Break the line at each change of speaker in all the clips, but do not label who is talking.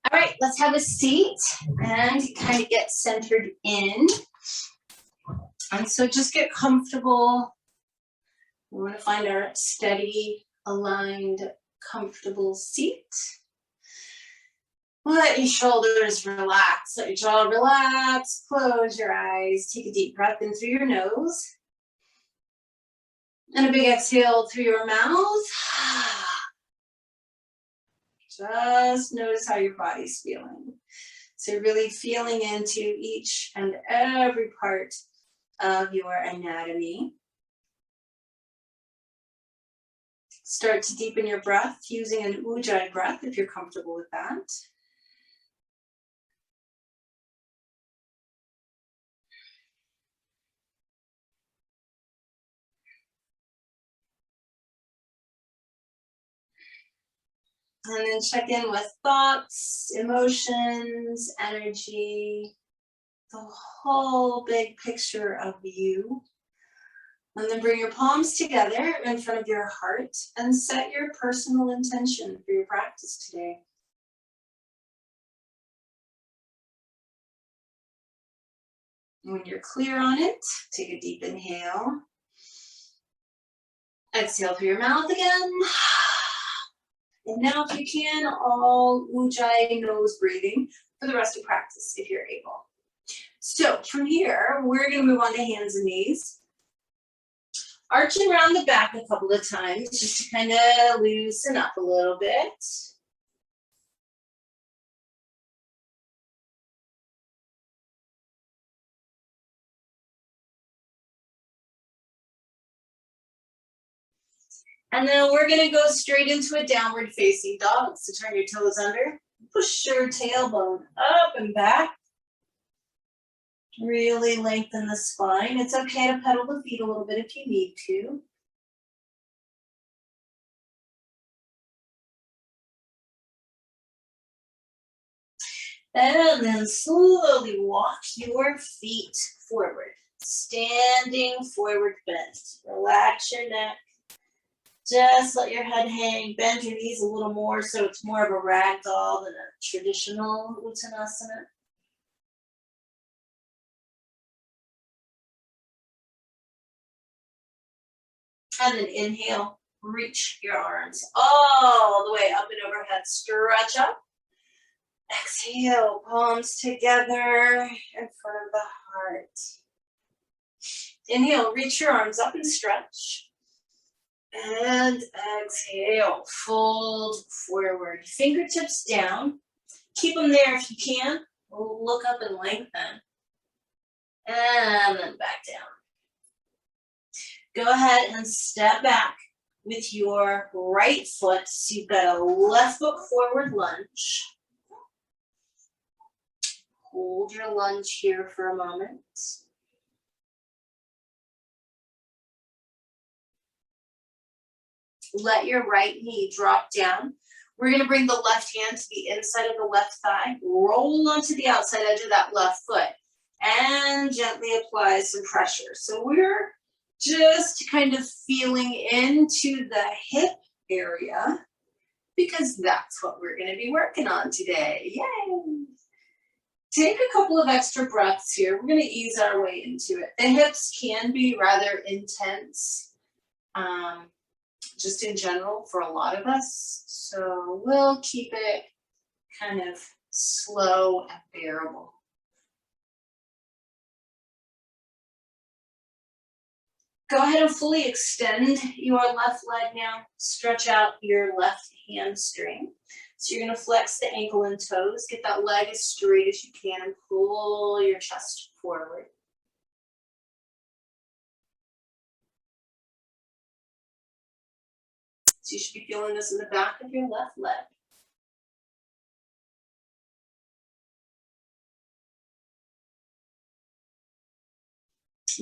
All right, let's have a seat and kind of get centered in. And so just get comfortable. We want to find our steady, aligned, comfortable seat. Let your shoulders relax, let your jaw relax, close your eyes, take a deep breath in through your nose. And a big exhale through your mouth. Just notice how your body's feeling. So really feeling into each and every part of your anatomy. Start to deepen your breath using an Ujjayi breath if you're comfortable with that. And then check in with thoughts, emotions, energy, the whole big picture of you. And then bring your palms together in front of your heart and set your personal intention for your practice today. When you're clear on it, take a deep inhale. Exhale through your mouth again. And now if you can, all Ujjayi nose breathing for the rest of practice if you're able. So from here, we're going to move on to hands and knees. Arching around the back a couple of times just to kind of loosen up a little bit. And then we're going to go straight into a downward facing dog. So turn your toes under, push your tailbone up and back. Really lengthen the spine. It's okay to pedal the feet a little bit if you need to. And then slowly walk your feet forward. Standing forward bend. Relax your neck. Just let your head hang. Bend your knees a little more so it's more of a ragdoll than a traditional Uttanasana. And then inhale, reach your arms all the way up and overhead. Stretch up. Exhale, palms together in front of the heart. Inhale, reach your arms up and stretch. And exhale, fold forward. Fingertips down. Keep them there if you can. Look up and lengthen. And then back down. Go ahead and step back with your right foot. So you've got a left foot forward lunge. Hold your lunge here for a moment. Let your right knee drop down. We're going to bring the left hand to the inside of the left thigh. Roll onto the outside edge of that left foot. And gently apply some pressure. So we're just kind of feeling into the hip area because that's what we're going to be working on today. Yay! Take a couple of extra breaths here. We're going to ease our way into it. The hips can be rather intense, just in general for a lot of us. So we'll keep it kind of slow and bearable. Go ahead and fully extend your left leg now. Stretch out your left hamstring. So you're going to flex the ankle and toes. Get that leg as straight as you can and pull your chest forward. So you should be feeling this in the back of your left leg.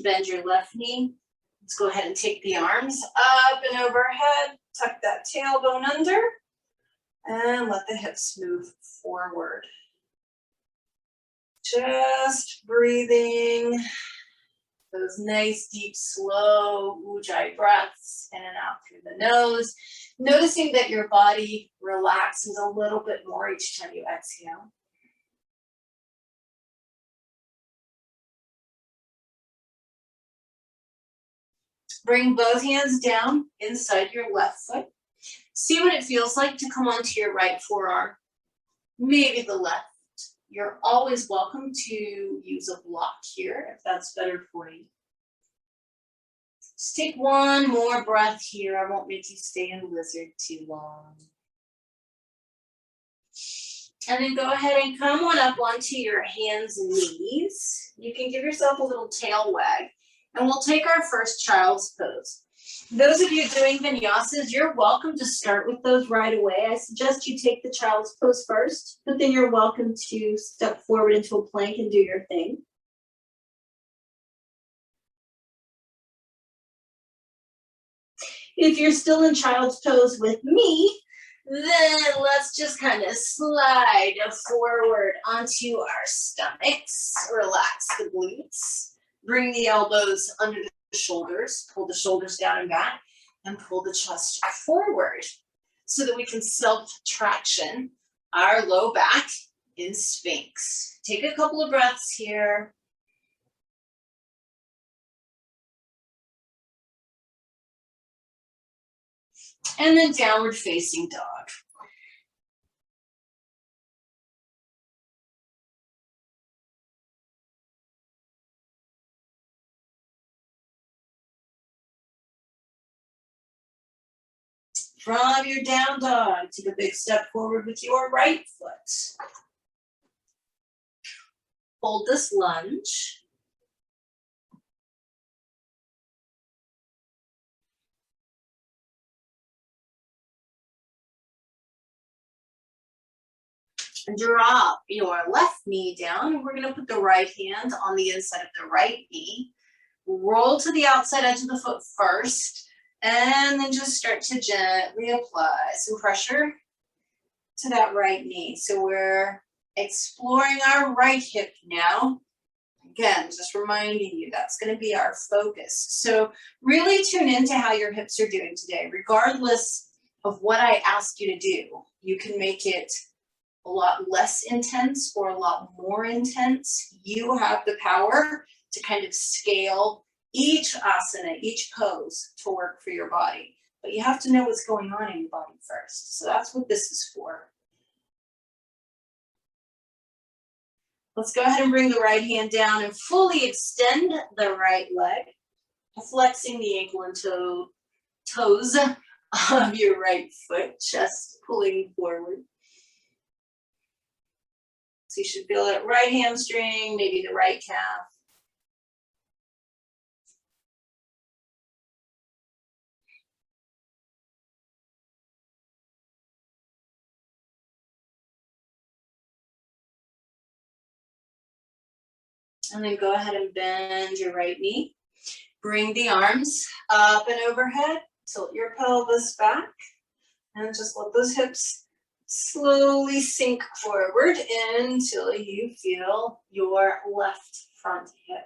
Bend your left knee. Let's go ahead and take the arms up and overhead. Tuck that tailbone under. And let the hips move forward. Just breathing Those nice, deep, slow ujjayi breaths in and out through the nose. Noticing that your body relaxes a little bit more each time you exhale. Bring both hands down inside your left foot. See what it feels like to come onto your right forearm, maybe the left. You're always welcome to use a block here if that's better for you. Just take one more breath here. I won't make you stay in lizard too long. And then go ahead and come on up onto your hands and knees. You can give yourself a little tail wag. And we'll take our first child's pose. Those of you doing vinyasas, you're welcome to start with those right away. I suggest you take the child's pose first, but then you're welcome to step forward into a plank and do your thing. If you're still in child's pose with me, then let's just kind of slide forward onto our stomachs, relax the glutes. Bring the elbows under the shoulders, pull the shoulders down and back, and pull the chest forward so that we can self-traction our low back in Sphinx. Take a couple of breaths here. And then downward facing dog. From your down dog, take a big step forward with your right foot. Hold this lunge. Drop your left knee down, and we're going to put the right hand on the inside of the right knee. Roll to the outside edge of the foot first. And then just start to gently apply some pressure to that right knee. So we're exploring our right hip now. Again, just reminding you that's going to be our focus. So really tune into how your hips are doing today. Regardless of what I ask you to do, you can make it a lot less intense or a lot more intense. You have the power to kind of scale each asana, each pose to work for your body. But you have to know what's going on in your body first. So that's what this is for. Let's go ahead and bring the right hand down and fully extend the right leg, flexing the ankle and toes of your right foot, chest pulling forward. So you should feel that right hamstring, maybe the right calf. And then go ahead and bend your right knee. Bring the arms up and overhead. Tilt your pelvis back. And just let those hips slowly sink forward until you feel your left front hip.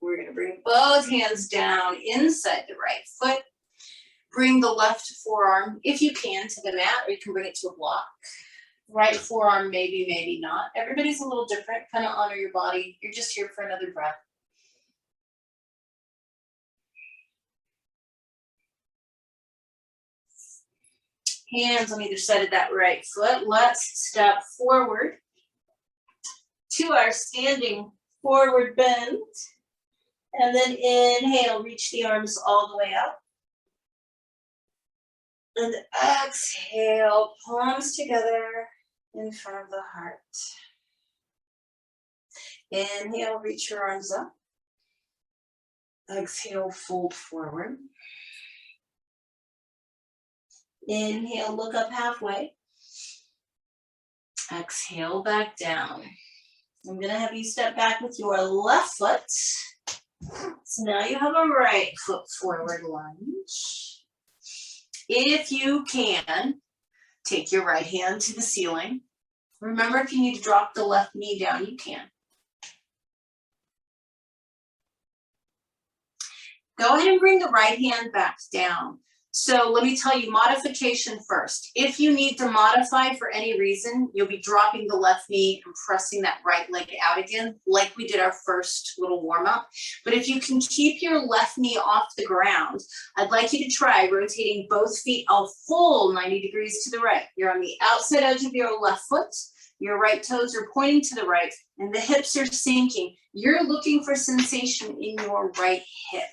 We're going to bring both hands down inside the right foot. Bring the left forearm, if you can, to the mat, or you can bring it to a block. Right forearm, maybe, maybe not. Everybody's a little different. Kind of honor your body. You're just here for another breath. Hands on either side of that right foot. Let's step forward to our standing forward bend. And then inhale, reach the arms all the way up. And exhale, palms together in front of the heart. Inhale, reach your arms up. Exhale, fold forward. Inhale, look up halfway. Exhale, back down. I'm going to have you step back with your left foot. So now you have a right foot forward lunge. If you can, take your right hand to the ceiling. Remember, if you need to drop the left knee down, you can. Go ahead and bring the right hand back down. So let me tell you, modification first. If you need to modify for any reason, you'll be dropping the left knee and pressing that right leg out again, like we did our first little warm up. But if you can keep your left knee off the ground, I'd like you to try rotating both feet a full 90 degrees to the right. You're on the outside edge of your left foot. Your right toes are pointing to the right and the hips are sinking. You're looking for sensation in your right hip.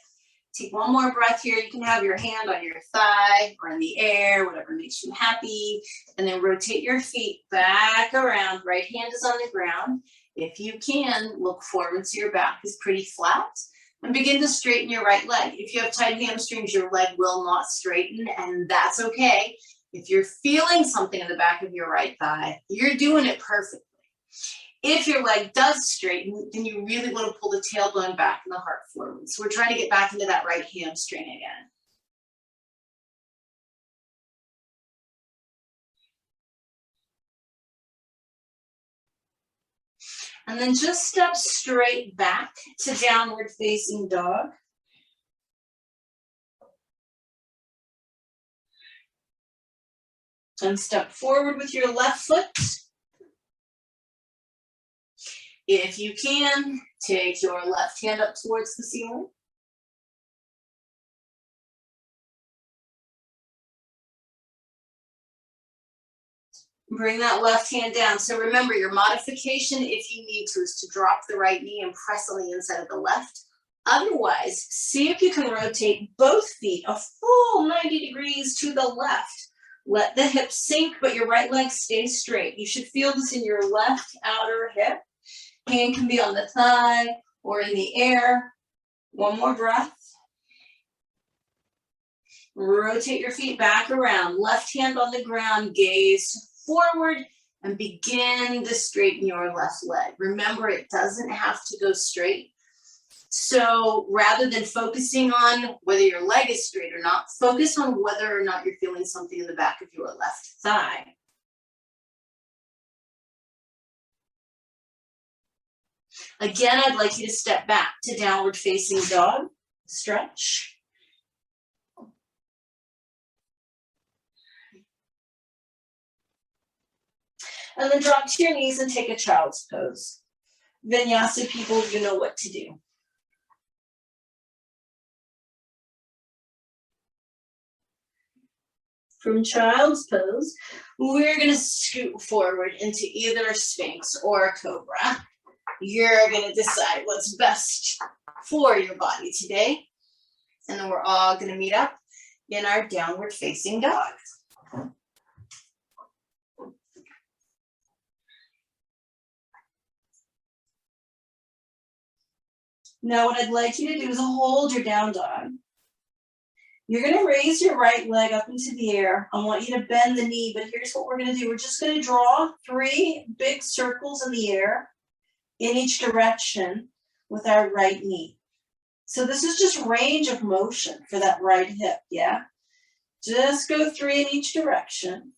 Take one more breath here. You can have your hand on your thigh or in the air, whatever makes you happy. And then rotate your feet back around. Right hand is on the ground. If you can, look forward so your back is pretty flat. And begin to straighten your right leg. If you have tight hamstrings, your leg will not straighten, and that's okay. If you're feeling something in the back of your right thigh, you're doing it perfectly. If your leg does straighten, then you really want to pull the tailbone back and the heart forward. So we're trying to get back into that right hamstring again. And then just step straight back to downward facing dog. And step forward with your left foot. If you can, take your left hand up towards the ceiling. Bring that left hand down. So remember, your modification, if you need to, is to drop the right knee and press on the inside of the left. Otherwise, see if you can rotate both feet a full 90 degrees to the left. Let the hips sink, but your right leg stays straight. You should feel this in your left outer hip. Hand can be on the thigh or in the air. One more breath. Rotate your feet back around. Left hand on the ground, gaze forward, and begin to straighten your left leg. Remember, it doesn't have to go straight. So rather than focusing on whether your leg is straight or not, focus on whether or not you're feeling something in the back of your left thigh. Again, I'd like you to step back to downward facing dog, stretch. And then drop to your knees and take a child's pose. Vinyasa people, you know what to do. From child's pose, we're going to scoot forward into either a Sphinx or a Cobra. You're going to decide what's best for your body today. And then we're all going to meet up in our downward facing dog. Now what I'd like you to do is hold your down dog. You're going to raise your right leg up into the air. I want you to bend the knee, but here's what we're going to do. We're just going to draw 3 big circles in the air in each direction with our right knee. So this is just range of motion for that right hip, yeah? Just go 3 in each direction.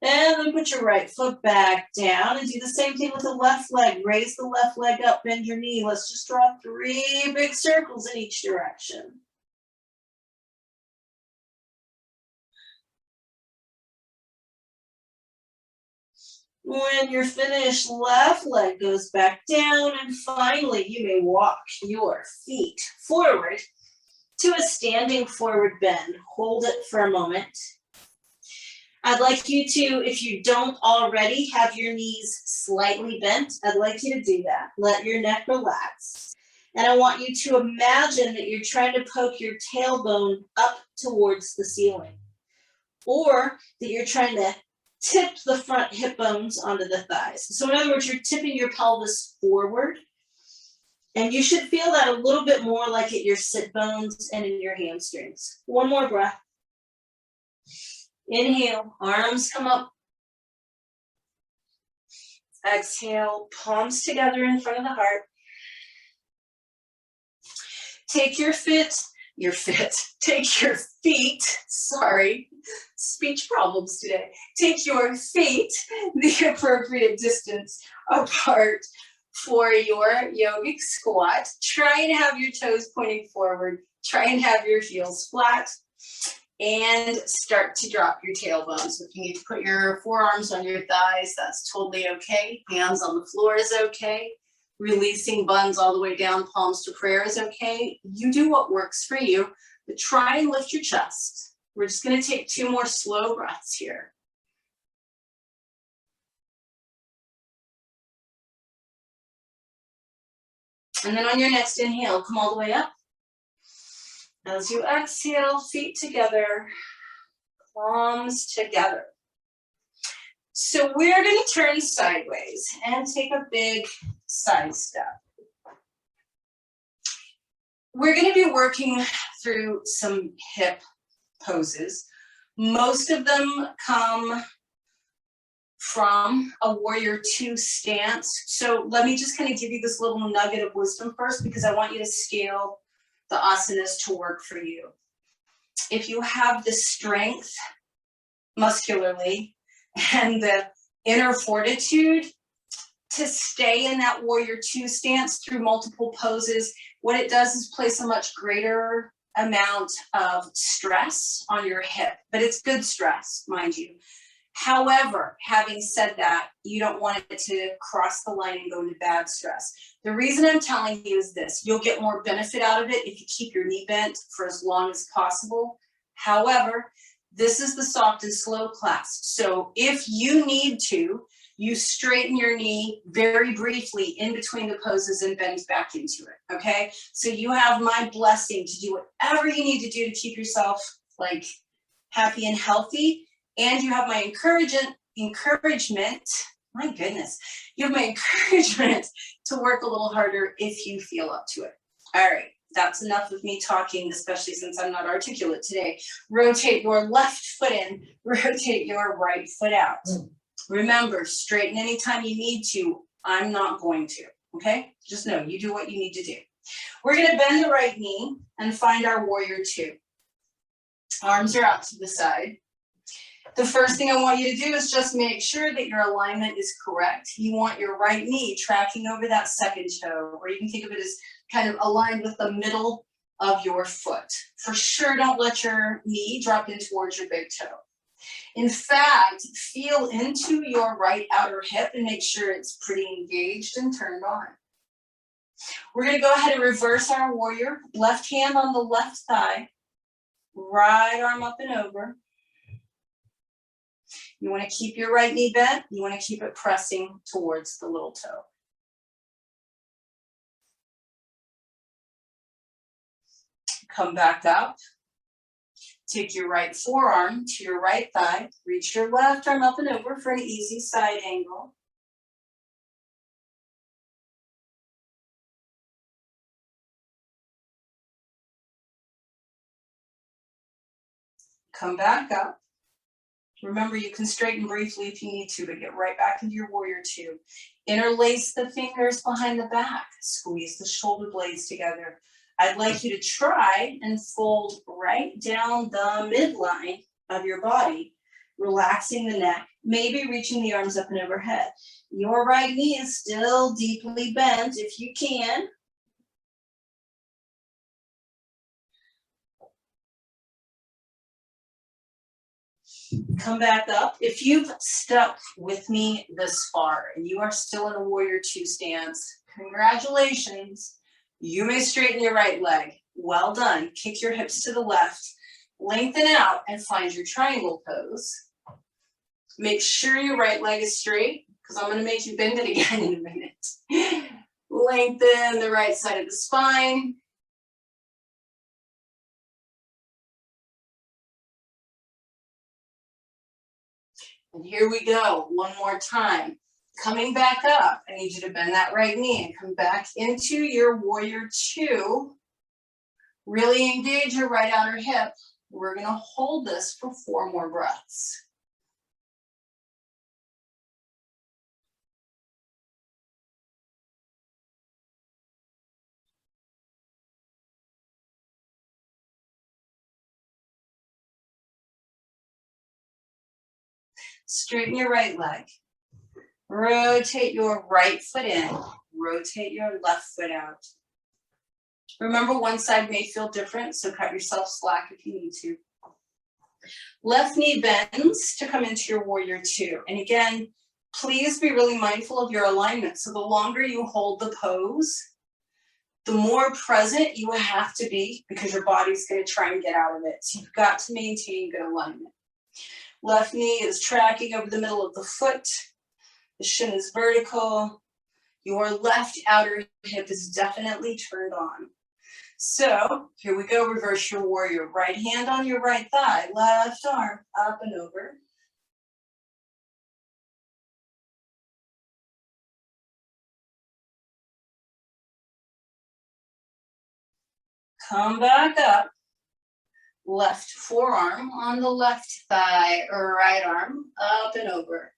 And then put your right foot back down and do the same thing with the left leg. Raise the left leg up, bend your knee. Let's just draw 3 big circles in each direction. When you're finished, left leg goes back down, and finally you may walk your feet forward to a standing forward bend. Hold it for a moment. I'd like you to, if you don't already have your knees slightly bent, I'd like you to do that. Let your neck relax. And I want you to imagine that you're trying to poke your tailbone up towards the ceiling, or that you're trying to tip the front hip bones onto the thighs. So in other words, you're tipping your pelvis forward, and you should feel that a little bit more like at your sit bones and in your hamstrings. One more breath. Inhale, arms come up. Exhale, palms together in front of the heart. take your feet, sorry, speech problems today. Take your feet the appropriate distance apart for your yogic squat. Try and have your toes pointing forward. Try and have your heels flat. And start to drop your tailbone. So if you need to put your forearms on your thighs, that's totally okay. Hands on the floor is okay. Releasing buns all the way down, palms to prayer is okay. You do what works for you, but try and lift your chest. We're just going to take 2 more slow breaths here. And then on your next inhale, come all the way up. As you exhale, feet together, palms together. So we're going to turn sideways and take a big side step. We're going to be working through some hip poses. Most of them come from a warrior 2 stance. So let me just kind of give you this little nugget of wisdom first, because I want you to scale the asanas to work for you. If you have the strength muscularly and the inner fortitude to stay in that warrior 2 stance through multiple poses, what it does is place a much greater amount of stress on your hip, but it's good stress, mind you. However, having said that, you don't want it to cross the line and go into bad stress. The reason I'm telling you is this: you'll get more benefit out of it if you keep your knee bent for as long as possible. However, this is the soft and slow class. So if you need to, you straighten your knee very briefly in between the poses and bend back into it, okay? So you have my blessing to do whatever you need to do to keep yourself like happy and healthy. And you have my encouragement, my goodness, you have my encouragement to work a little harder if you feel up to it. All right, that's enough of me talking, especially since I'm not articulate today. Rotate your left foot in, rotate your right foot out. Remember, straighten anytime you need to. I'm not going to, okay? Just know, you do what you need to do. We're gonna bend the right knee and find our warrior 2. Arms are out to the side. The first thing I want you to do is just make sure that your alignment is correct. You want your right knee tracking over that second toe, or you can think of it as kind of aligned with the middle of your foot. For sure, don't let your knee drop in towards your big toe. In fact, feel into your right outer hip and make sure it's pretty engaged and turned on. We're going to go ahead and reverse our warrior. Left hand on the left thigh, right arm up and over. You want to keep your right knee bent. You want to keep it pressing towards the little toe. Come back up. Take your right forearm to your right thigh. Reach your left arm up and over for an easy side angle. Come back up. Remember, you can straighten briefly if you need to, but get right back into your warrior 2. Interlace the fingers behind the back. Squeeze the shoulder blades together. I'd like you to try and fold right down the midline of your body, relaxing the neck, maybe reaching the arms up and overhead. Your right knee is still deeply bent if you can. Come back up. If you've stuck with me this far and you are still in a warrior 2 stance, congratulations. You may straighten your right leg. Well done. Kick your hips to the left. Lengthen out and find your triangle pose. Make sure your right leg is straight, because I'm going to make you bend it again in a minute. Lengthen the right side of the spine. And here we go, one more time. Coming back up, I need you to bend that right knee and come back into your warrior 2. Really engage your right outer hip. We're going to hold this for 4 more breaths. Straighten your right leg. Rotate your right foot in. Rotate your left foot out. Remember, one side may feel different, so cut yourself slack if you need to. Left knee bends to come into your warrior two. And again, please be really mindful of your alignment. So the longer you hold the pose, the more present you will have to be because your body's going to try and get out of it. So you've got to maintain good alignment. Left knee is tracking over the middle of the foot. The shin is vertical. Your left outer hip is definitely turned on. So here we go, reverse your warrior. Right hand on your right thigh, left arm up and over. Come back up. Left forearm on the left thigh, right arm up and over.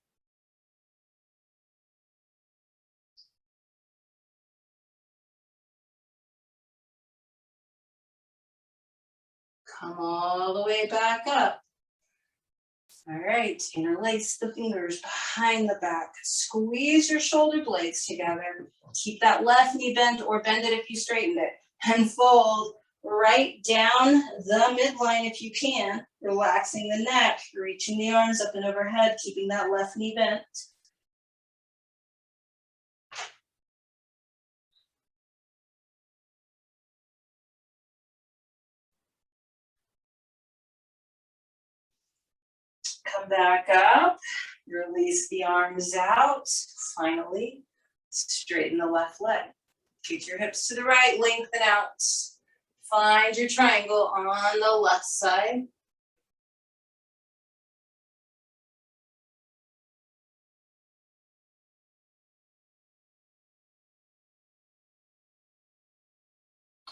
Come all the way back up. All right, interlace the fingers behind the back. Squeeze your shoulder blades together. Keep that left knee bent or bend it if you straightened it. And fold right down the midline if you can. Relaxing the neck, reaching the arms up and overhead, keeping that left knee bent. Come back up, release the arms out. Finally, straighten the left leg. Kick your hips to the right, lengthen out. Find your triangle on the left side.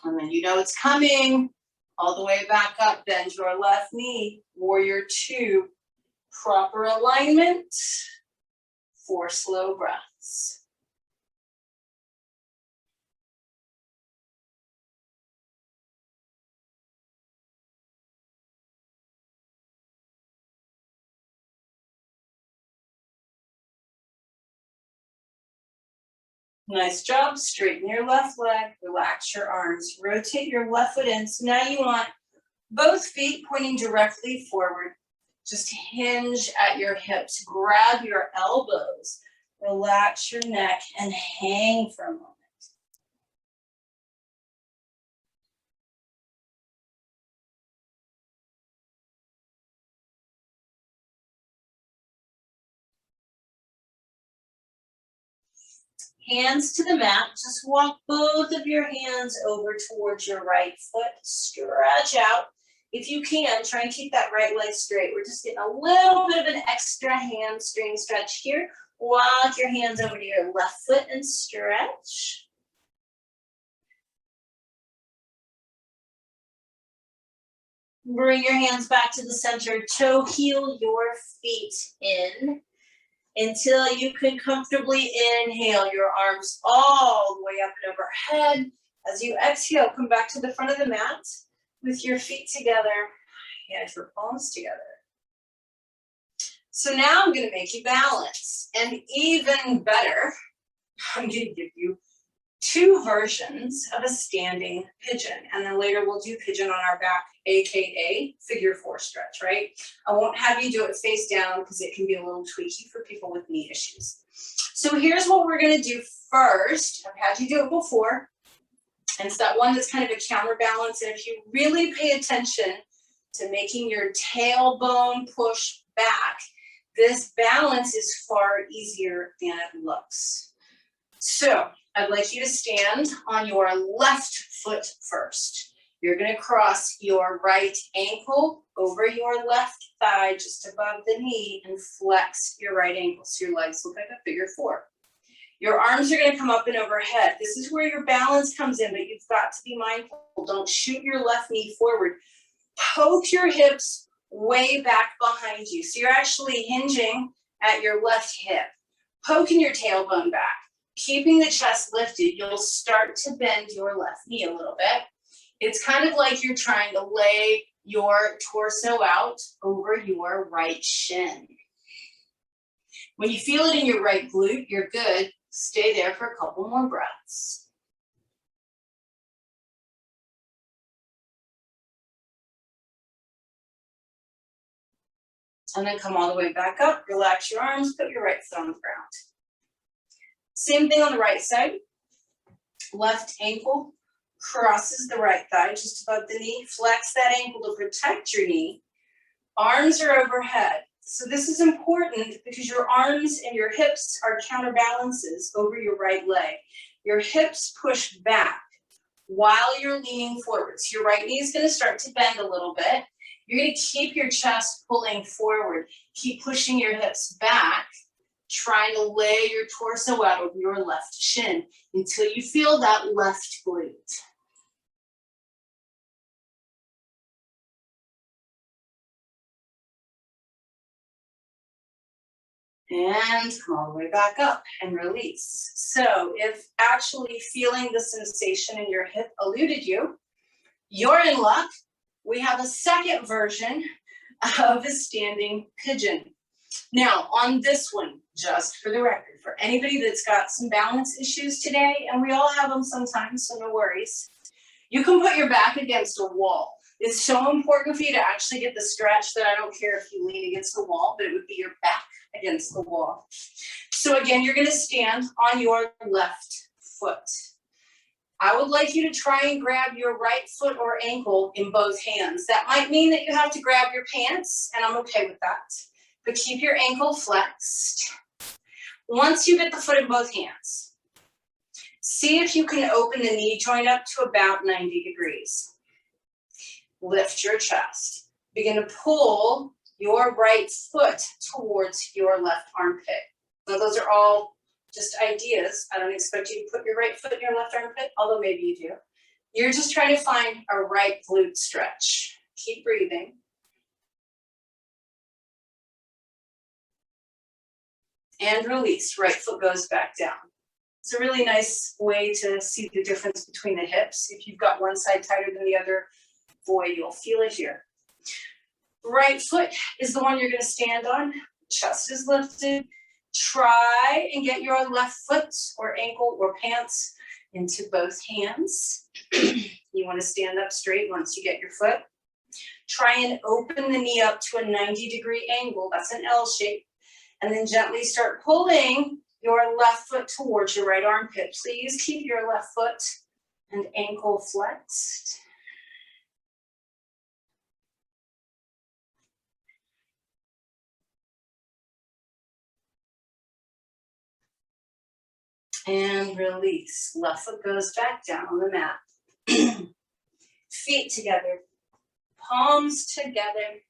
And then you know it's coming. All the way back up, bend your left knee. Warrior two. Proper alignment. 4 slow breaths. Nice job. Straighten your left leg. Relax your arms. Rotate your left foot in. So now you want both feet pointing directly forward. Just hinge at your hips. Grab your elbows. Relax your neck and hang for a moment. Hands to the mat. Just walk both of your hands over towards your right foot. Stretch out. If you can, try and keep that right leg straight. We're just getting a little bit of an extra hamstring stretch here. Walk your hands over to your left foot and stretch. Bring your hands back to the center. Toe heel your feet in until you can comfortably inhale your arms all the way up and overhead. As you exhale, come back to the front of the mat with your feet together and your palms together. So now I'm going to make you balance. And even better, I'm going to give you 2 versions of a standing pigeon. And then later we'll do pigeon on our back, AKA figure 4 stretch, right? I won't have you do it face down because it can be a little tweaky for people with knee issues. So here's what we're going to do first. I've had you do it before. And it's that one that's kind of a counterbalance. And if you really pay attention to making your tailbone push back, this balance is far easier than it looks. So I'd like you to stand on your left foot first. You're going to cross your right ankle over your left thigh just above the knee and flex your right ankle so your legs look like a figure 4. Your arms are going to come up and overhead. This is where your balance comes in, but you've got to be mindful. Don't shoot your left knee forward. Poke your hips way back behind you. So you're actually hinging at your left hip, poking your tailbone back, keeping the chest lifted. You'll start to bend your left knee a little bit. It's kind of like you're trying to lay your torso out over your right shin. When you feel it in your right glute, you're good. Stay there for a couple more breaths. And then come all the way back up, relax your arms, put your right foot on the ground. Same thing on the right side. Left ankle crosses the right thigh just above the knee. Flex that ankle to protect your knee. Arms are overhead. So this is important because your arms and your hips are counterbalances over your right leg. Your hips push back while you're leaning forward. So your right knee is going to start to bend a little bit. You're going to keep your chest pulling forward. Keep pushing your hips back, trying to lay your torso out over your left shin until you feel that left glute. And come all the way back up and release. So if actually feeling the sensation in your hip eluded you, you're in luck. We have a second version of a standing pigeon. Now on this one, just for the record, for anybody that's got some balance issues today, and we all have them sometimes, so no worries, you can put your back against a wall. It's so important for you to actually get the stretch that I don't care if you lean against the wall, but it would be your back against the wall. So again, you're going to stand on your left foot. I would like you to try and grab your right foot or ankle in both hands. That might mean that you have to grab your pants, and I'm okay with that. But keep your ankle flexed. Once you get the foot in both hands, see if you can open the knee joint up to about 90 degrees. Lift your chest. Begin to pull your right foot towards your left armpit. Now those are all just ideas. I don't expect you to put your right foot in your left armpit, although maybe you do. You're just trying to find a right glute stretch. Keep breathing. And release. Right foot goes back down. It's a really nice way to see the difference between the hips. If you've got one side tighter than the other, boy, you'll feel it here. Right foot is the one you're going to stand on. Chest is lifted. Try and get your left foot or ankle or pants into both hands. You want to stand up straight once you get your foot. Try and open the knee up to a 90-degree angle. That's an L shape. And then gently start pulling your left foot towards your right armpit. Please keep your left foot and ankle flexed. And release. Left foot goes back down on the mat. Feet together. Palms together.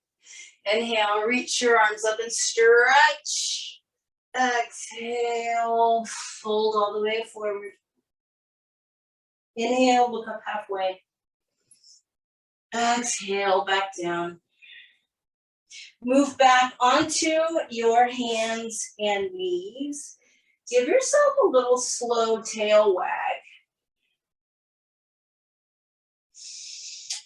Inhale, reach your arms up and stretch. Exhale, fold all the way forward. Inhale, look up halfway. Exhale, back down. Move back onto your hands and knees. Give yourself a little slow tail wag.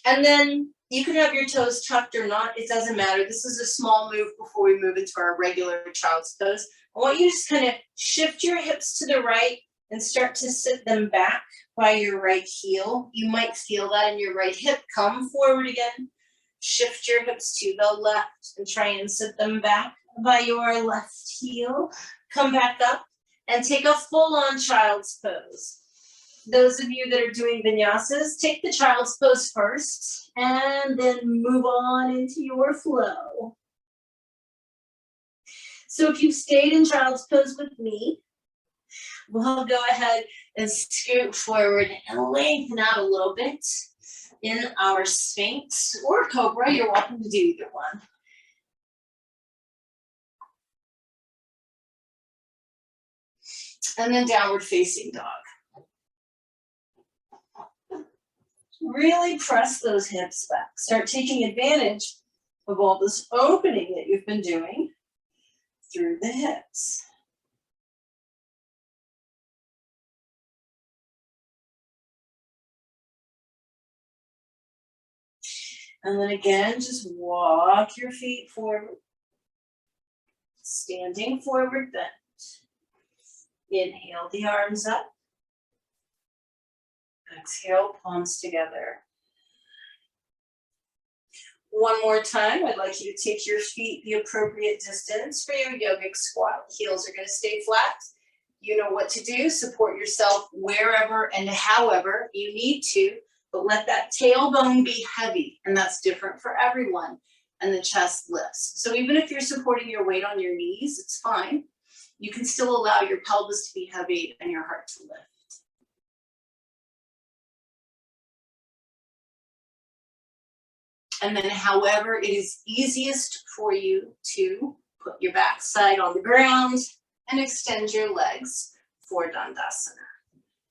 And then you can have your toes tucked or not, it doesn't matter. This is a small move before we move into our regular child's pose. I want you to just kind of shift your hips to the right and start to sit them back by your right heel. You might feel that in your right hip. Come forward again. Shift your hips to the left and try and sit them back by your left heel. Come back up and take a full-on child's pose. Those of you that are doing vinyasas, take the child's pose first and then move on into your flow. So if you've stayed in child's pose with me, we'll go ahead and scoot forward and lengthen out a little bit in our Sphinx or Cobra. You're welcome to do either one. And then downward facing dog. Really press those hips back. Start taking advantage of all this opening that you've been doing through the hips. And then again, just walk your feet forward. Standing forward bend. Inhale the arms up. Exhale, palms together. One more time, I'd like you to take your feet the appropriate distance for your yogic squat. Heels are going to stay flat. You know what to do. Support yourself wherever and however you need to, but let that tailbone be heavy, and that's different for everyone, and the chest lifts. So even if you're supporting your weight on your knees, it's fine. You can still allow your pelvis to be heavy and your heart to lift. And then however it is easiest for you to put your backside on the ground and extend your legs for Dandasana.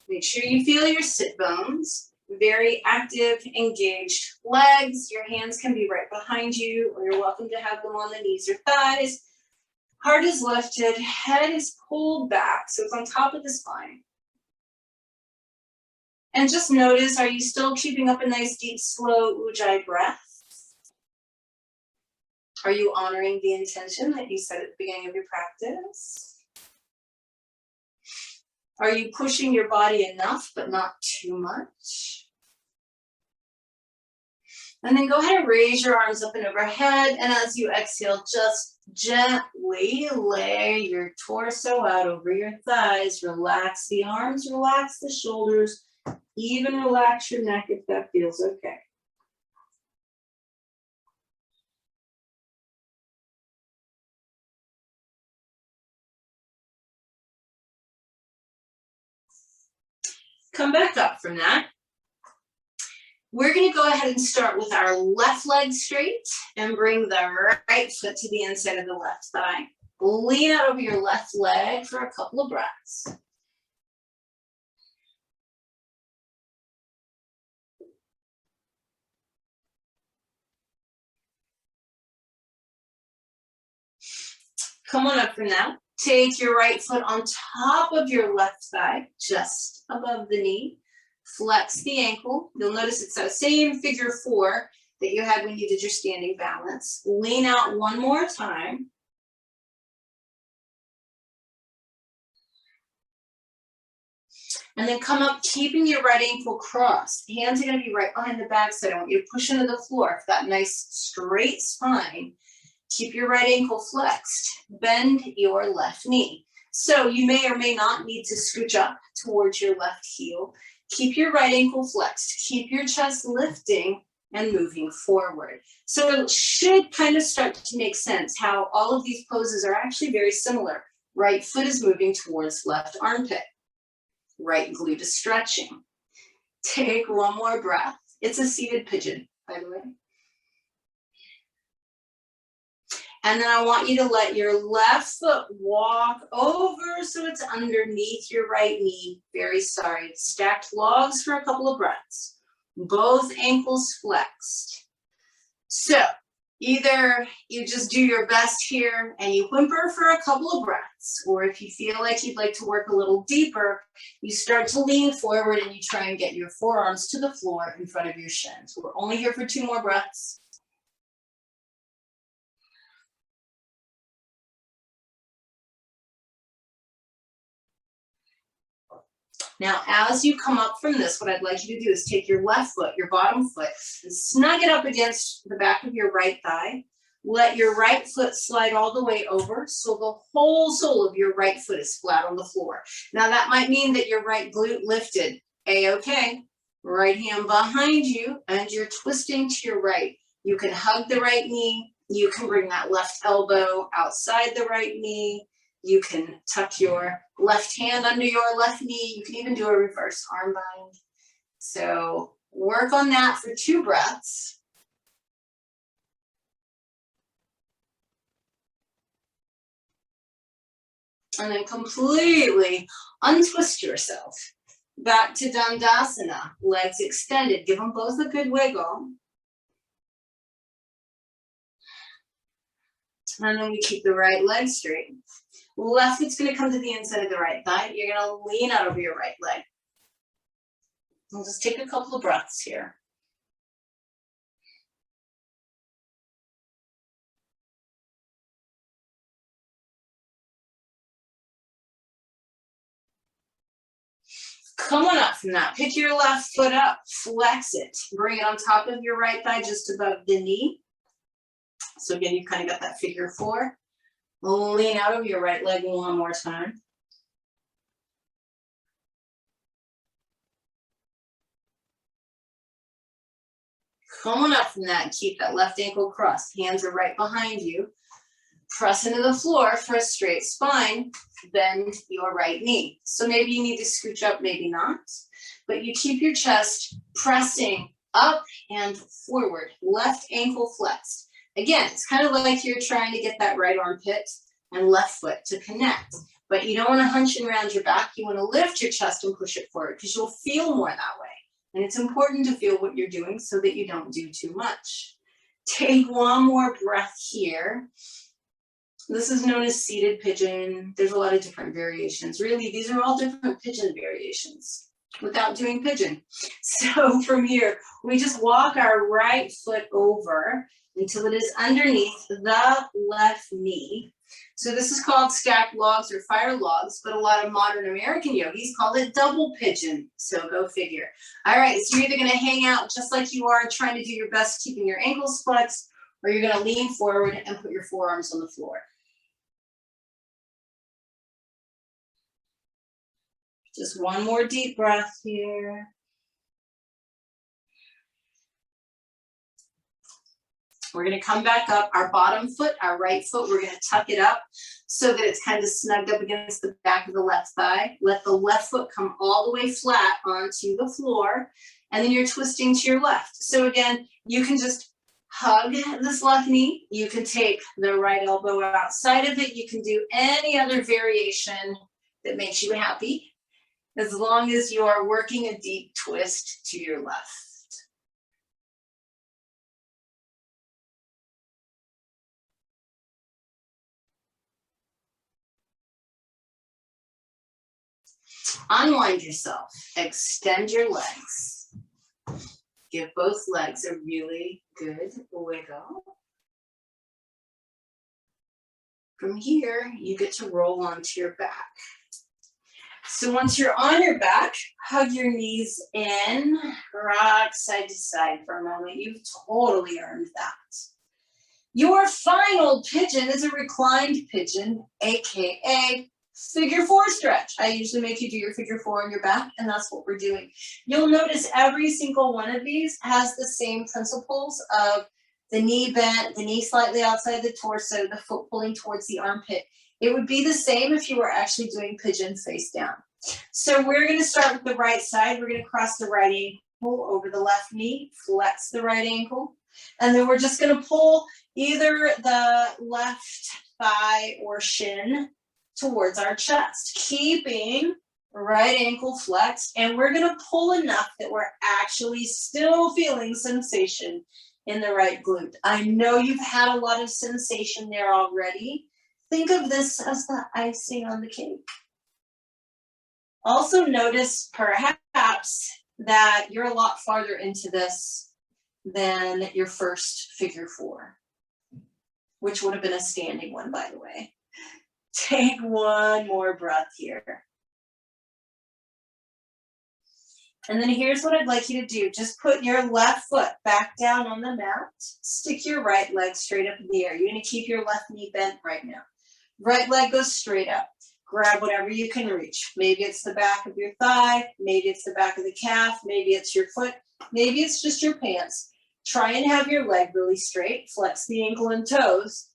Make sure you feel your sit bones, very active, engaged legs. Your hands can be right behind you, or you're welcome to have them on the knees or thighs. Heart is lifted, head is pulled back, so it's on top of the spine. And just notice, are you still keeping up a nice, deep, slow Ujjayi breath? Are you honoring the intention that you set at the beginning of your practice? Are you pushing your body enough, but not too much? And then go ahead and raise your arms up and overhead. And as you exhale, just gently lay your torso out over your thighs. Relax the arms, relax the shoulders, even relax your neck if that feels okay. Come back up from that. We're going to go ahead and start with our left leg straight and bring the right foot to the inside of the left thigh. Lean out over your left leg for a couple of breaths. Come on up from that. Take your right foot on top of your left thigh, just above the knee. Flex the ankle. You'll notice it's that same figure 4 that you had when you did your standing balance. Lean out one more time. And then come up, keeping your right ankle crossed. Hands are going to be right behind the backside. I want you to push into the floor for that nice straight spine. Keep your right ankle flexed. Bend your left knee. So you may or may not need to scooch up towards your left heel. Keep your right ankle flexed. Keep your chest lifting and moving forward. So it should kind of start to make sense how all of these poses are actually very similar. Right foot is moving towards left armpit. Right glute is stretching. Take one more breath. It's a seated pigeon, by the way. And then I want you to let your left foot walk over so it's underneath your right knee. Very sorry. Stacked logs for a couple of breaths. Both ankles flexed. So either you just do your best here and you whimper for a couple of breaths, or if you feel like you'd like to work a little deeper, you start to lean forward and you try and get your forearms to the floor in front of your shins. We're only here for 2 more breaths. Now, as you come up from this, what I'd like you to do is take your left foot, your bottom foot, and snug it up against the back of your right thigh. Let your right foot slide all the way over so the whole sole of your right foot is flat on the floor. Now, that might mean that your right glute lifted. A-okay. Right hand behind you, and you're twisting to your right. You can hug the right knee. You can bring that left elbow outside the right knee. You can tuck your left hand under your left knee. You can even do a reverse arm bind. So work on that for 2 breaths. And then completely untwist yourself. Back to Dandasana. Legs extended. Give them both a good wiggle. And then we keep the right leg straight. Left foot's going to come to the inside of the right thigh. You're going to lean out over your right leg. We'll just take a couple of breaths here. Come on up from that. Pick your left foot up, flex it. Bring it on top of your right thigh, just above the knee. So again, you've kind of got that figure four. Lean out of your right leg one more time. Come on up from that and keep that left ankle crossed. Hands are right behind you. Press into the floor for a straight spine. Bend your right knee. So maybe you need to scooch up, maybe not. But you keep your chest pressing up and forward. Left ankle flexed. Again, it's kind of like you're trying to get that right armpit and left foot to connect. But you don't want to hunch around your back. You want to lift your chest and push it forward because you'll feel more that way. And it's important to feel what you're doing so that you don't do too much. Take one more breath here. This is known as seated pigeon. There's a lot of different variations. Really, these are all different pigeon variations without doing pigeon. So from here, we just walk our right foot over until it is underneath the left knee. So this is called stacked logs or fire logs, but a lot of modern American yogis call it double pigeon. So go figure. All right, so you're either gonna hang out just like you are, trying to do your best, keeping your ankles flexed, or you're gonna lean forward and put your forearms on the floor. Just one more deep breath here. We're gonna come back up, our bottom foot, our right foot, we're gonna tuck it up so that it's kind of snugged up against the back of the left thigh. Let the left foot come all the way flat onto the floor, and then you're twisting to your left. So again, you can just hug this left knee. You can take the right elbow outside of it. You can do any other variation that makes you happy, as long as you are working a deep twist to your left. Unwind yourself, extend your legs. Give both legs a really good wiggle. From here, you get to roll onto your back. So once you're on your back, hug your knees in, rock side to side for a moment. You've totally earned that. Your final pigeon is a reclined pigeon, AKA figure four stretch. I usually make you do your figure four on your back, and that's what we're doing. You'll notice every single one of these has the same principles of the knee bent, the knee slightly outside the torso, the foot pulling towards the armpit. It would be the same if you were actually doing pigeon face down. So we're going to start with the right side. We're going to cross the right ankle over the left knee, flex the right ankle, and then we're just going to pull either the left thigh or shin towards our chest, keeping right ankle flexed, and we're going to pull enough that we're actually still feeling sensation in the right glute. I know you've had a lot of sensation there already. Think of this as the icing on the cake. Also notice perhaps that you're a lot farther into this than your first figure four, which would have been a standing one, by the way. Take one more breath here. And then here's what I'd like you to do. Just put your left foot back down on the mat. Stick your right leg straight up in the air. You're going to keep your left knee bent right now. Right leg goes straight up. Grab whatever you can reach. Maybe it's the back of your thigh. Maybe it's the back of the calf. Maybe it's your foot. Maybe it's just your pants. Try and have your leg really straight. Flex the ankle and toes.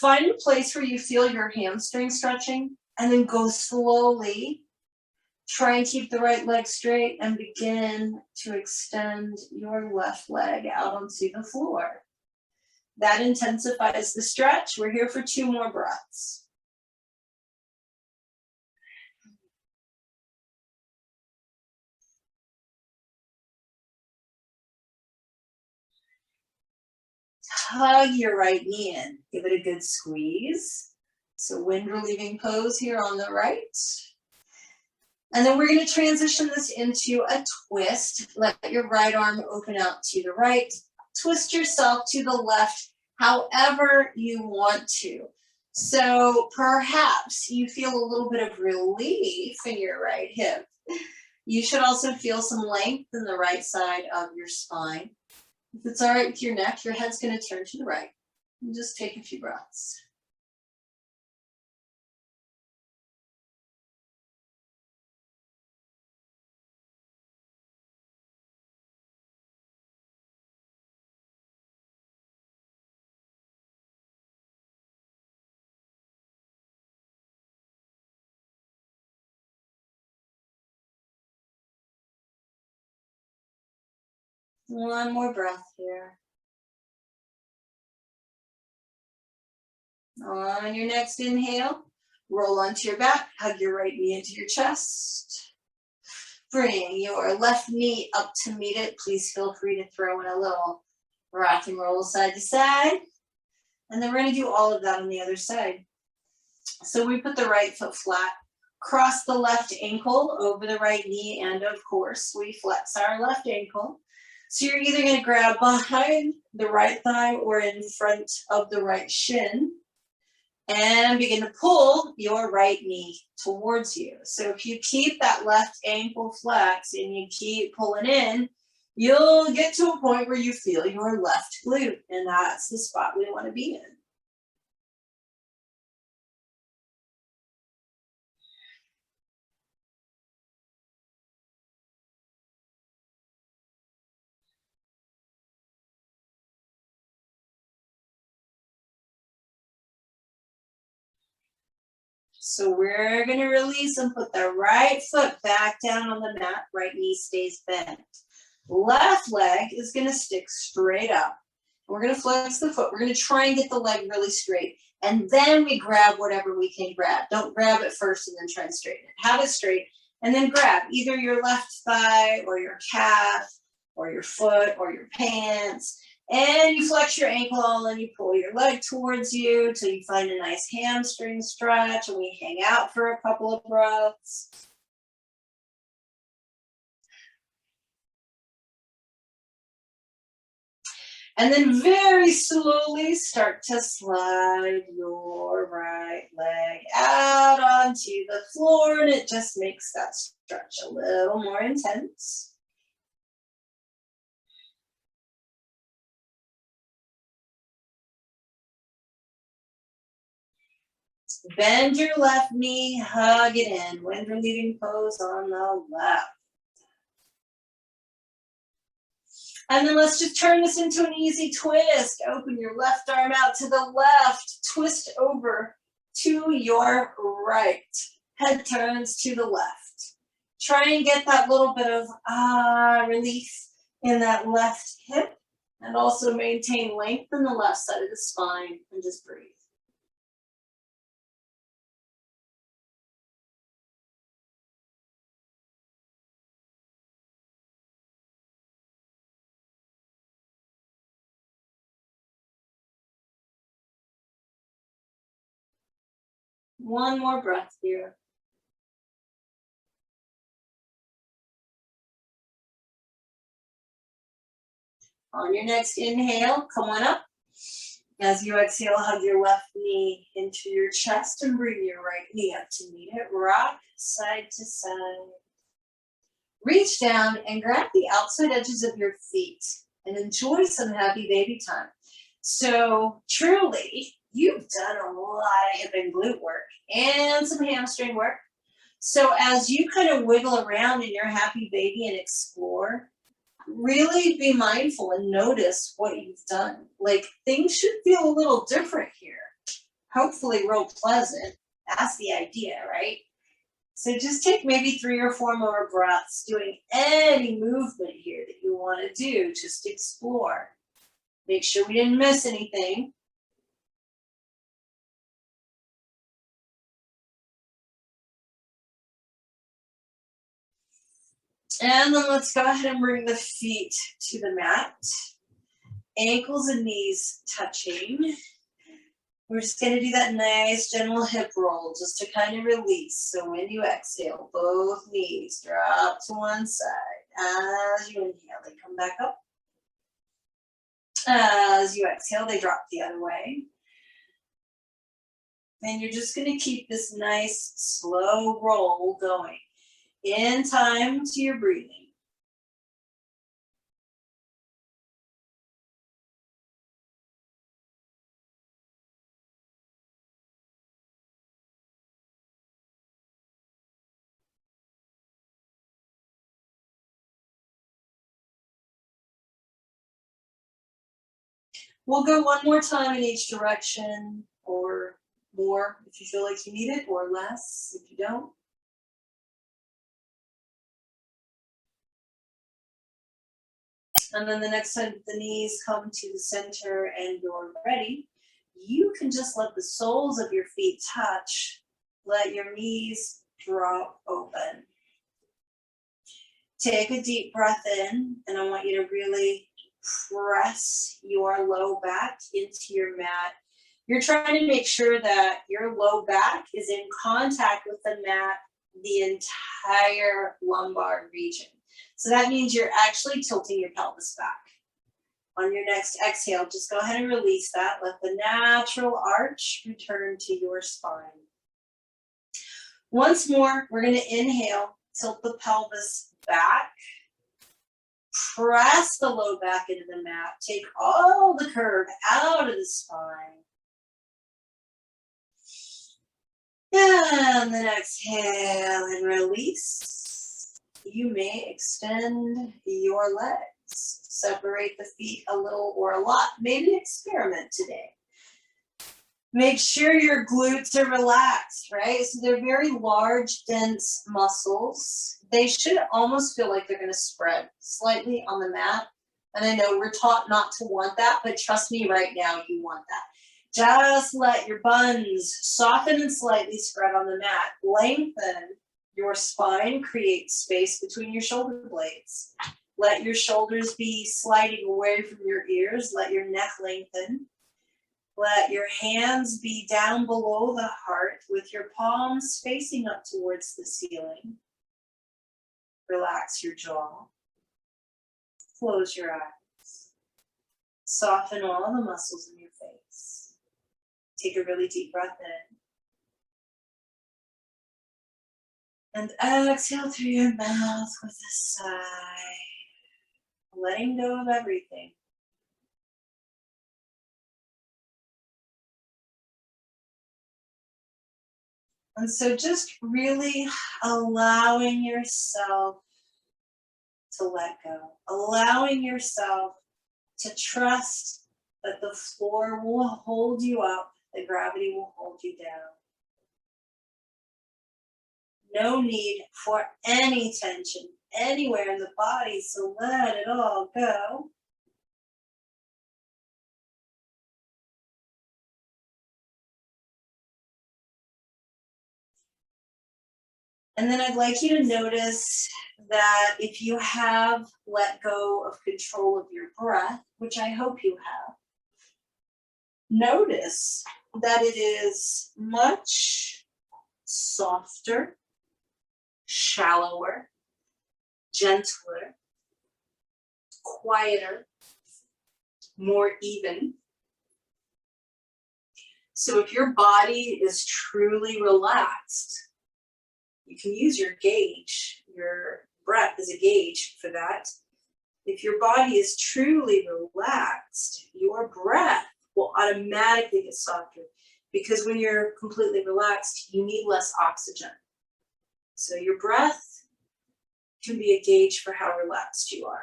Find a place where you feel your hamstring stretching, and then go slowly. Try and keep the right leg straight and begin to extend your left leg out onto the floor. That intensifies the stretch. We're here for 2 more breaths. Hug your right knee in. Give it a good squeeze. So wind relieving pose here on the right. And then we're going to transition this into a twist. Let your right arm open out to the right. Twist yourself to the left, however you want to. So perhaps you feel a little bit of relief in your right hip. You should also feel some length in the right side of your spine. If it's all right with your neck, your head's going to turn to the right. And just take a few breaths. One more breath here. On your next inhale, roll onto your back, hug your right knee into your chest. Bring your left knee up to meet it. Please feel free to throw in a little rock and roll side to side. And then we're going to do all of that on the other side. So we put the right foot flat, cross the left ankle over the right knee, and of course, we flex our left ankle. So you're either going to grab behind the right thigh or in front of the right shin and begin to pull your right knee towards you. So if you keep that left ankle flexed and you keep pulling in, you'll get to a point where you feel your left glute, and that's the spot we want to be in. So we're going to release and put the right foot back down on the mat. Right knee stays bent. Left leg is going to stick straight up. We're going to flex the foot. We're going to try and get the leg really straight. And then we grab whatever we can grab. Don't grab it first and then try and straighten it. Have it straight and then grab either your left thigh or your calf or your foot or your pants. And you flex your ankle and you pull your leg towards you till you find a nice hamstring stretch, and we hang out for a couple of breaths. And then very slowly start to slide your right leg out onto the floor, and it just makes that stretch a little more intense. Bend your left knee, hug it in. Wind relieving pose on the left. And then let's just turn this into an easy twist. Open your left arm out to the left. Twist over to your right. Head turns to the left. Try and get that little bit of relief in that left hip. And also maintain length in the left side of the spine. And just breathe. One more breath here. On your next inhale, come on up. As you exhale, hug your left knee into your chest and bring your right knee up to meet it. Rock side to side. Reach down and grab the outside edges of your feet and enjoy some happy baby time. So truly, you've done a lot of hip and glute work and some hamstring work. So as you kind of wiggle around in your happy baby and explore, really be mindful and notice what you've done. Like, things should feel a little different here. Hopefully real pleasant. That's the idea, right? So just take maybe 3 or 4 more breaths doing any movement here that you want to do. Just explore. Make sure we didn't miss anything. And then let's go ahead and bring the feet to the mat. Ankles and knees touching. We're just going to do that nice gentle hip roll just to kind of release. So when you exhale, both knees drop to one side. As you inhale, they come back up. As you exhale, they drop the other way. And you're just going to keep this nice slow roll going. in time to your breathing. We'll go one more time in each direction, or more if you feel like you need it, or less if you don't. And then the next time the knees come to the center and you're ready, you can just let the soles of your feet touch. Let your knees drop open. Take a deep breath in, and I want you to really press your low back into your mat. You're trying to make sure that your low back is in contact with the mat, the entire lumbar region. So that means you're actually tilting your pelvis back. On your next exhale, just go ahead and release that. Let the natural arch return to your spine. Once more, we're going to inhale, tilt the pelvis back. Press the low back into the mat. Take all the curve out of the spine. And then exhale and release. You may extend your legs. Separate the feet a little or a lot. Maybe experiment today. Make sure your glutes are relaxed, right? So they're very large, dense muscles. They should almost feel like they're going to spread slightly on the mat. And I know we're taught not to want that, but trust me, right now you want that. Just let your buns soften and slightly spread on the mat. Lengthen your spine, create space between your shoulder blades. Let your shoulders be sliding away from your ears. Let your neck lengthen. Let your hands be down below the heart with your palms facing up towards the ceiling. Relax your jaw. Close your eyes. Soften all the muscles in your face. Take a really deep breath in. And exhale through your mouth with a sigh. Letting go of everything. And so just really allowing yourself to let go, allowing yourself to trust that the floor will hold you up, the gravity will hold you down. No need for any tension anywhere in the body, so let it all go. And then I'd like you to notice that if you have let go of control of your breath, which I hope you have, notice that it is much softer, shallower, gentler, quieter, more even. So if your body is truly relaxed, you can use your gauge, your breath as a gauge for that. If your body is truly relaxed, your breath will automatically get softer, because when you're completely relaxed, you need less oxygen. So your breath can be a gauge for how relaxed you are.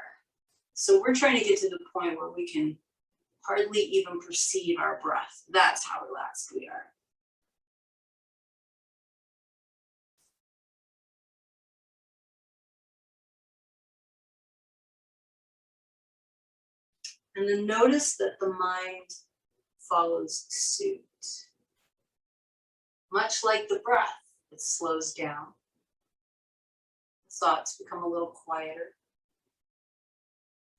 So we're trying to get to the point where we can hardly even perceive our breath. That's how relaxed we are. And then notice that the mind follows suit. Much like the breath, it slows down. Thoughts become a little quieter,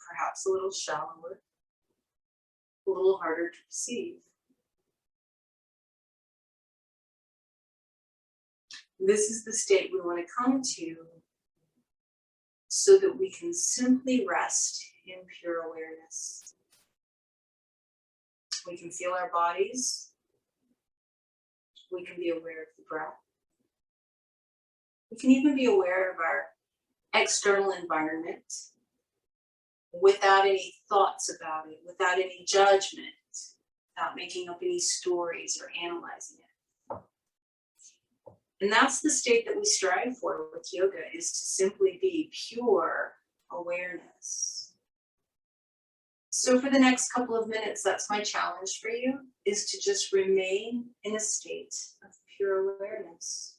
perhaps a little shallower, a little harder to perceive. This is the state we want to come to so that we can simply rest in pure awareness. We can feel our bodies. We can be aware of the breath. We can even be aware of our external environment without any thoughts about it, without any judgment, without making up any stories or analyzing it. And that's the state that we strive for with yoga, is to simply be pure awareness. So for the next couple of minutes, that's my challenge for you, is to just remain in a state of pure awareness.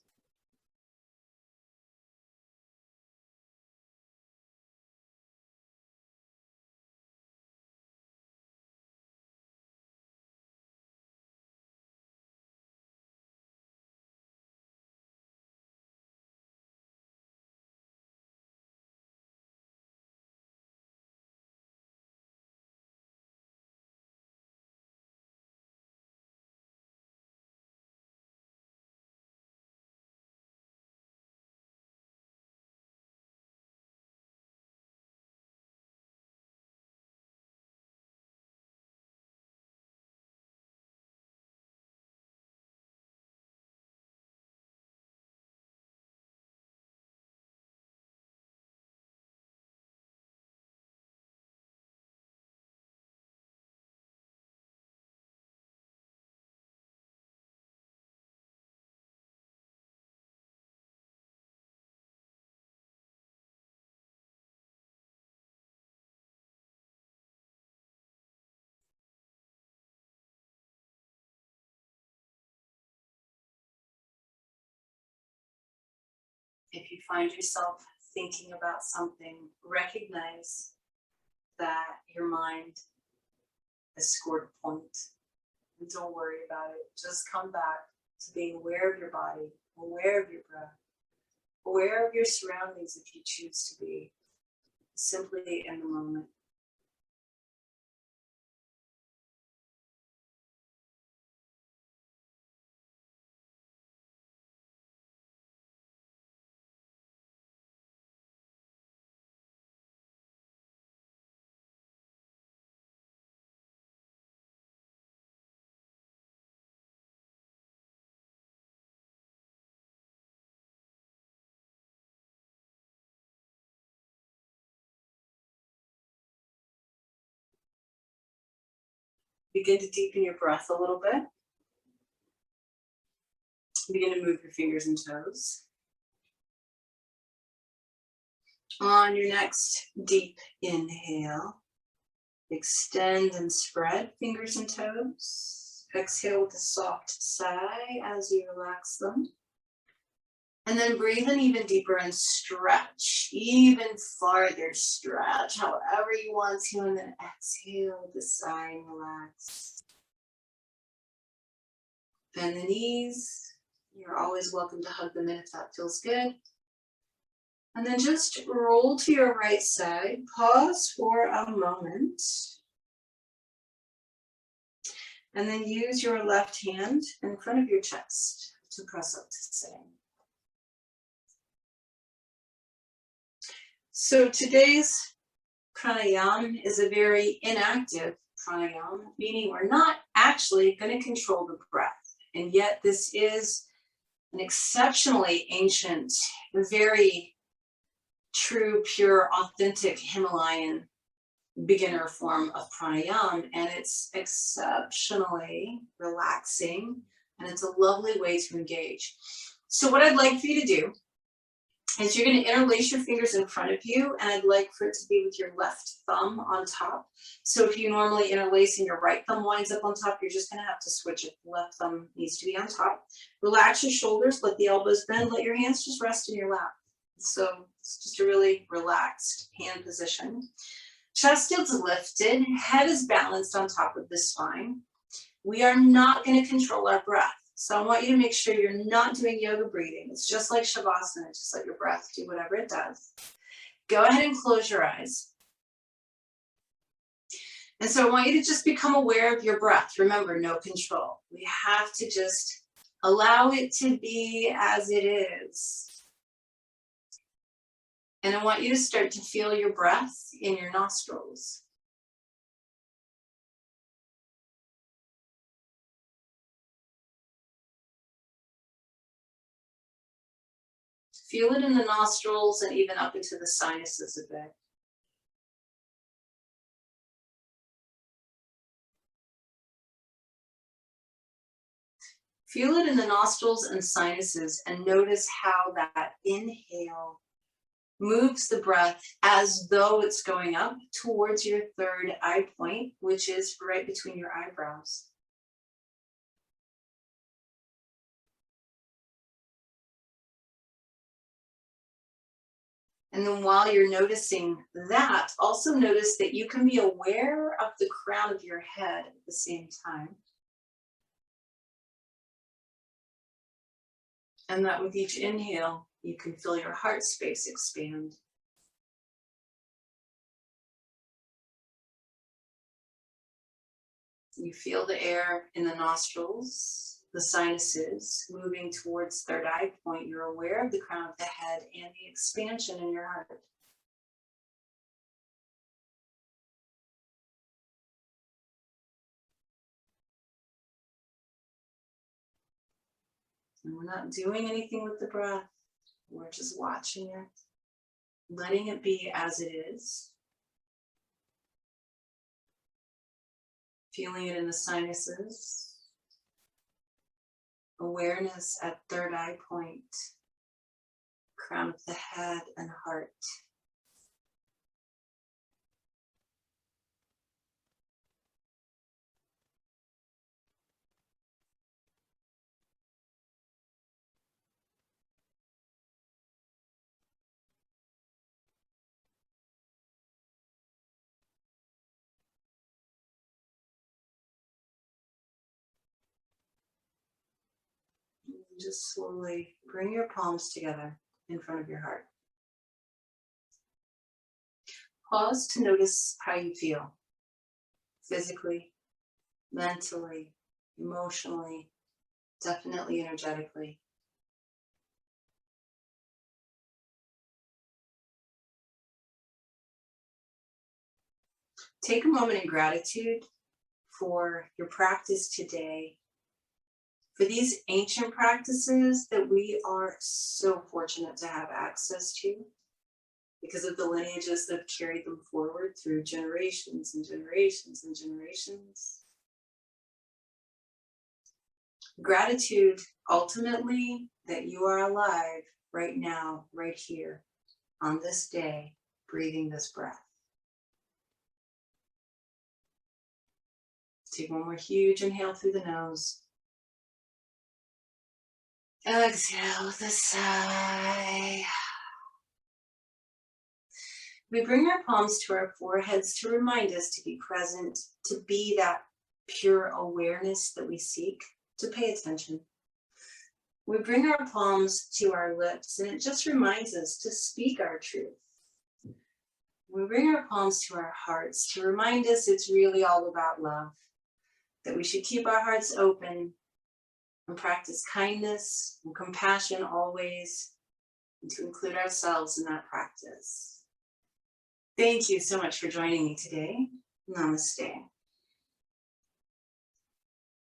If you find yourself thinking about something, recognize that your mind has scored a point. And don't worry about it. Just come back to being aware of your body, aware of your breath, aware of your surroundings if you choose to be, simply in the moment. Begin to deepen your breath a little bit. Begin to move your fingers and toes. On your next deep inhale, extend and spread fingers and toes. Exhale with a soft sigh as you relax them. And then breathe in even deeper and stretch, even farther stretch, however you want to, and then exhale with a sigh and relax. Bend the knees. You're always welcome to hug them in if that feels good. And then just roll to your right side. Pause for a moment. And then use your left hand in front of your chest to press up to sitting. So today's pranayama is a very inactive pranayama, meaning we're not actually going to control the breath. And yet this is an exceptionally ancient, very true, pure, authentic Himalayan beginner form of pranayama, and it's exceptionally relaxing, and it's a lovely way to engage. So what I'd like for you to do is you're going to interlace your fingers in front of you, and I'd like for it to be with your left thumb on top. So if you normally interlace and your right thumb winds up on top, you're just going to have to switch it. The left thumb needs to be on top. Relax your shoulders, let the elbows bend, let your hands just rest in your lap. So it's just a really relaxed hand position. Chest is lifted, head is balanced on top of the spine. We are not going to control our breath. So I want you to make sure you're not doing yoga breathing. It's just like Shavasana, just let your breath do whatever it does. Go ahead and close your eyes. And so I want you to just become aware of your breath. Remember, no control. We have to just allow it to be as it is. And I want you to start to feel your breath in your nostrils. Feel it in the nostrils and even up into the sinuses a bit. Feel it in the nostrils and sinuses and notice how that inhale moves the breath as though it's going up towards your third eye point, which is right between your eyebrows. And then while you're noticing that, also notice that you can be aware of the crown of your head at the same time. And that with each inhale, you can feel your heart space expand. You feel the air in the nostrils, the sinuses moving towards third eye point. You're aware of the crown of the head and the expansion in your heart. And we're not doing anything with the breath. We're just watching it, letting it be as it is. Feeling it in the sinuses. Awareness at third eye point, crown of the head and heart. Just slowly bring your palms together in front of your heart. Pause to notice how you feel, physically, mentally, emotionally, definitely energetically. Take a moment in gratitude for your practice today, for these ancient practices that we are so fortunate to have access to because of the lineages that have carried them forward through generations and generations and generations. Gratitude, ultimately, that you are alive right now, right here, on this day, breathing this breath. Take one more huge inhale through the nose. Exhale with a sigh. We bring our palms to our foreheads to remind us to be present, to be that pure awareness that we seek, to pay attention. We bring our palms to our lips, and it just reminds us to speak our truth. We bring our palms to our hearts to remind us it's really all about love, that we should keep our hearts open and practice kindness and compassion always, and to include ourselves in that practice. Thank you so much for joining me today. Namaste.